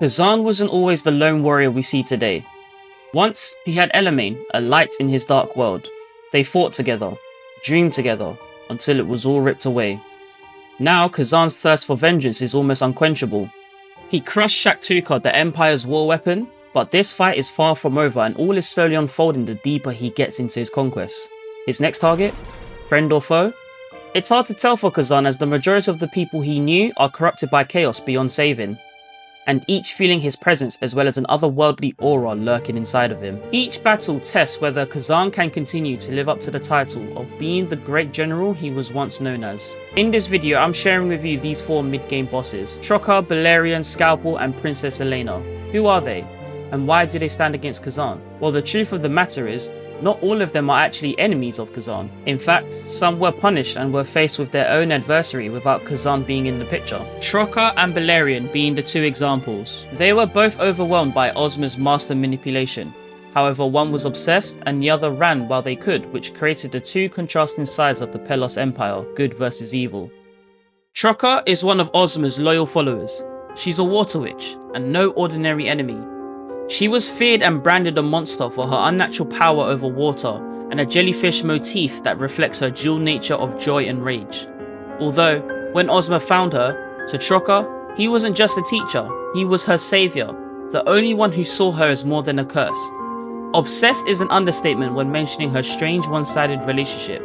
Kazan wasn't always the lone warrior we see today. Once, he had Elena, a light in his dark world. They fought together, dreamed together, until it was all ripped away. Now, Kazan's thirst for vengeance is almost unquenchable. He crushed Trokka, the Empire's war weapon, but this fight is far from over and all is slowly unfolding the deeper he gets into his conquest. His next target? Friend or foe? It's hard to tell for Kazan as the majority of the people he knew are corrupted by chaos beyond saving, and each feeling his presence as well as an otherworldly aura lurking inside of him. Each battle tests whether Kazan can continue to live up to the title of being the great general he was once known as. In this video, I'm sharing with you these 4 mid-game bosses: Trokka, Bellerian, Scalpel and Princess Ilyna. Who are they? And why do they stand against Kazan? Well, the truth of the matter is, not all of them are actually enemies of Kazan. In fact, some were punished and were faced with their own adversary without Kazan being in the picture. Trokka and Bellerian being the 2 examples. They were both overwhelmed by Ozma's master manipulation. However, one was obsessed and the other ran while they could, which created the 2 contrasting sides of the Pelos Empire, good versus evil. Trokka is one of Ozma's loyal followers. She's a water witch and no ordinary enemy. She was feared and branded a monster for her unnatural power over water and a jellyfish motif that reflects her dual nature of joy and rage. Although, when Ozma found her, to Trokka, he wasn't just a teacher, he was her saviour, the only one who saw her as more than a curse. Obsessed is an understatement when mentioning her strange one-sided relationship.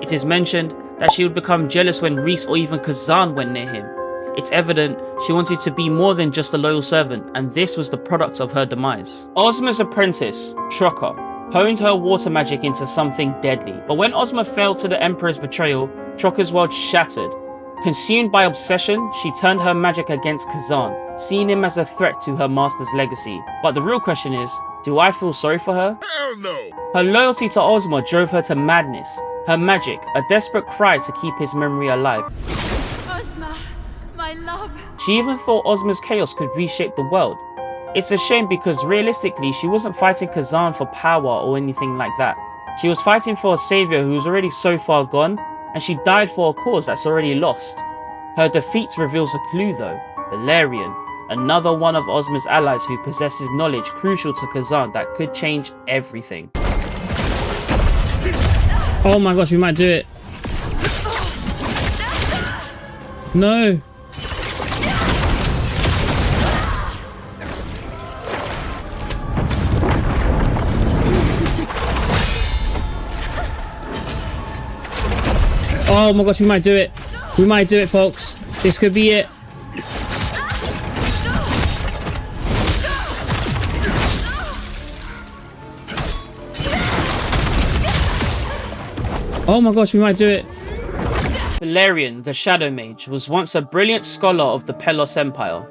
It is mentioned that she would become jealous when Rhys or even Kazan went near him. It's evident she wanted to be more than just a loyal servant, and this was the product of her demise. Ozma's apprentice, Trokka, honed her water magic into something deadly. But when Ozma fell to the Emperor's betrayal, Trokka's world shattered. Consumed by obsession, she turned her magic against Kazan, seeing him as a threat to her master's legacy. But the real question is, do I feel sorry for her? Hell no! Her loyalty to Ozma drove her to madness. Her magic, a desperate cry to keep his memory alive. Ozma, my love. She even thought Ozma's chaos could reshape the world. It's a shame because realistically she wasn't fighting Kazan for power or anything like that. She was fighting for a savior who was already so far gone, and she died for a cause that's already lost. Her defeat reveals a clue though: Bellerian, another one of Ozma's allies who possesses knowledge crucial to Kazan that could change everything. Oh my gosh, we might do it. No. Oh my gosh, we might do it. We might do it, folks. This could be it. Oh my gosh, we might do it. Bellerian, the Shadow Mage, was once a brilliant scholar of the Pelos Empire.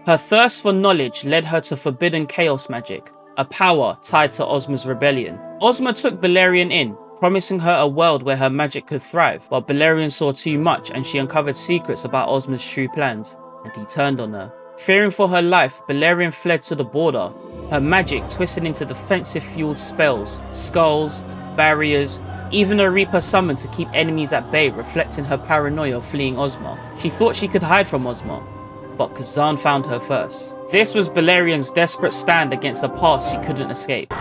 Her thirst for knowledge led her to forbidden chaos magic, a power tied to Ozma's rebellion. Ozma took Bellerian in, promising her a world where her magic could thrive, but Bellerian saw too much and she uncovered secrets about Ozma's true plans, and he turned on her. Fearing for her life, Bellerian fled to the border, her magic twisted into defensive-fueled spells, skulls, barriers, even a Reaper summoned to keep enemies at bay, reflecting her paranoia of fleeing Ozma. She thought she could hide from Ozma, but Kazan found her first. This was Bellerian's desperate stand against a past she couldn't escape.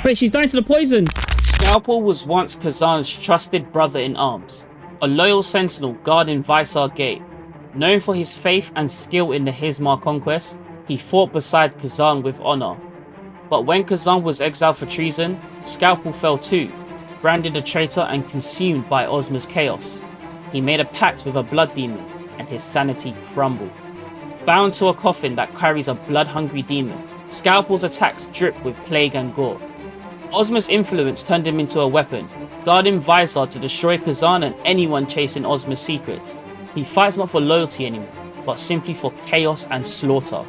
Wait, she's dying to the poison! Scalpel was once Kazan's trusted brother in arms, a loyal sentinel guarding Visar Gate. Known for his faith and skill in the Hismar conquest, he fought beside Kazan with honor. But when Kazan was exiled for treason, Scalpel fell too, branded a traitor and consumed by Ozma's chaos. He made a pact with a blood demon, and his sanity crumbled. Bound to a coffin that carries a blood-hungry demon, Scalpel's attacks drip with plague and gore. Ozma's influence turned him into a weapon, guarding Visar to destroy Kazan and anyone chasing Ozma's secrets. He fights not for loyalty anymore, but simply for chaos and slaughter.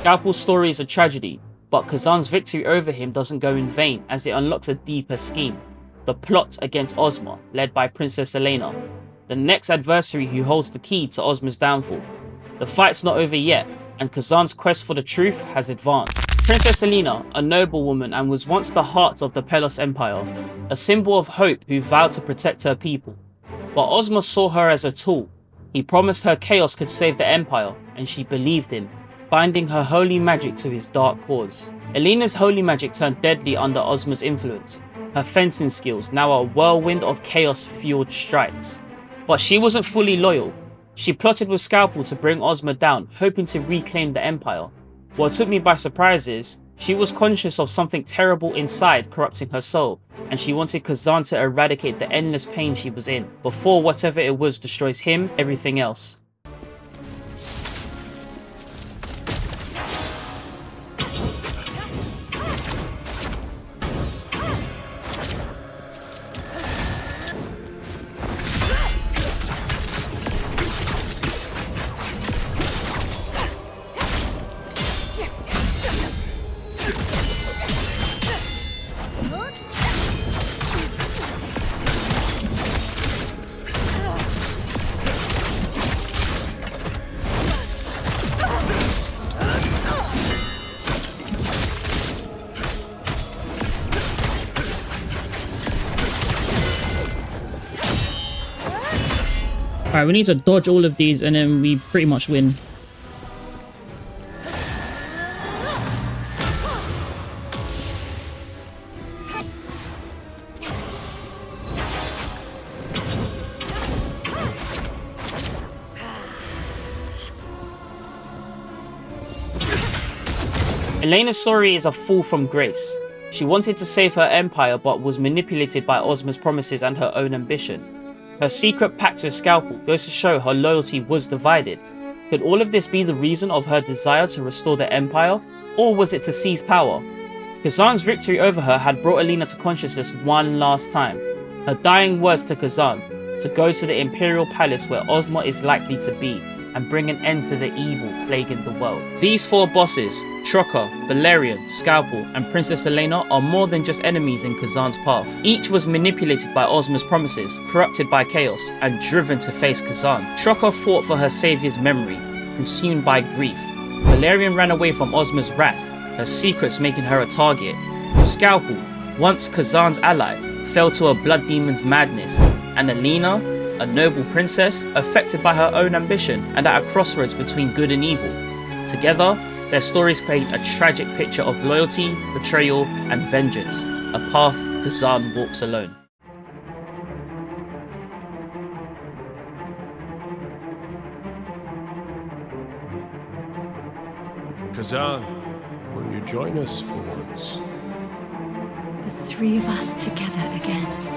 Scalpel's story is a tragedy, but Kazan's victory over him doesn't go in vain as it unlocks a deeper scheme. The plot against Ozma, led by Princess Ilyna, the next adversary who holds the key to Ozma's downfall. The fight's not over yet, and Kazan's quest for the truth has advanced. Princess Ilyna, a noblewoman and was once the heart of the Pelos Empire, a symbol of hope who vowed to protect her people. But Ozma saw her as a tool. He promised her chaos could save the Empire, and she believed him, binding her holy magic to his dark cause. Elena's holy magic turned deadly under Ozma's influence, her fencing skills now a whirlwind of chaos-fueled strikes. But she wasn't fully loyal. She plotted with Scalpel to bring Ozma down, hoping to reclaim the Empire. What took me by surprise is, she was conscious of something terrible inside corrupting her soul, and she wanted Kazan to eradicate the endless pain she was in, before whatever it was destroys him, everything else. Alright, we need to dodge all of these and then we pretty much win. Elena's story is a fall from grace. She wanted to save her empire but was manipulated by Ozma's promises and her own ambition. Her secret pact with Scalpel goes to show her loyalty was divided. Could all of this be the reason of her desire to restore the Empire, or was it to seize power? Kazan's victory over her had brought Elena to consciousness one last time. Her dying words to Kazan, to go to the Imperial Palace where Ozma is likely to be, and bring an end to the evil plaguing the world. These four bosses, Trokka, Bellerian, Scalpel, and Princess Ilyna, are more than just enemies in Kazan's path. Each was manipulated by Ozma's promises, corrupted by chaos, and driven to face Kazan. Trokka fought for her savior's memory, consumed by grief. Bellerian ran away from Ozma's wrath, her secrets making her a target. Scalpel, once Kazan's ally, fell to a blood demon's madness, and Elena, a noble princess, affected by her own ambition and at a crossroads between good and evil. Together, their stories paint a tragic picture of loyalty, betrayal, and vengeance, a path Kazan walks alone. Kazan, will you join us for once? The three of us together again.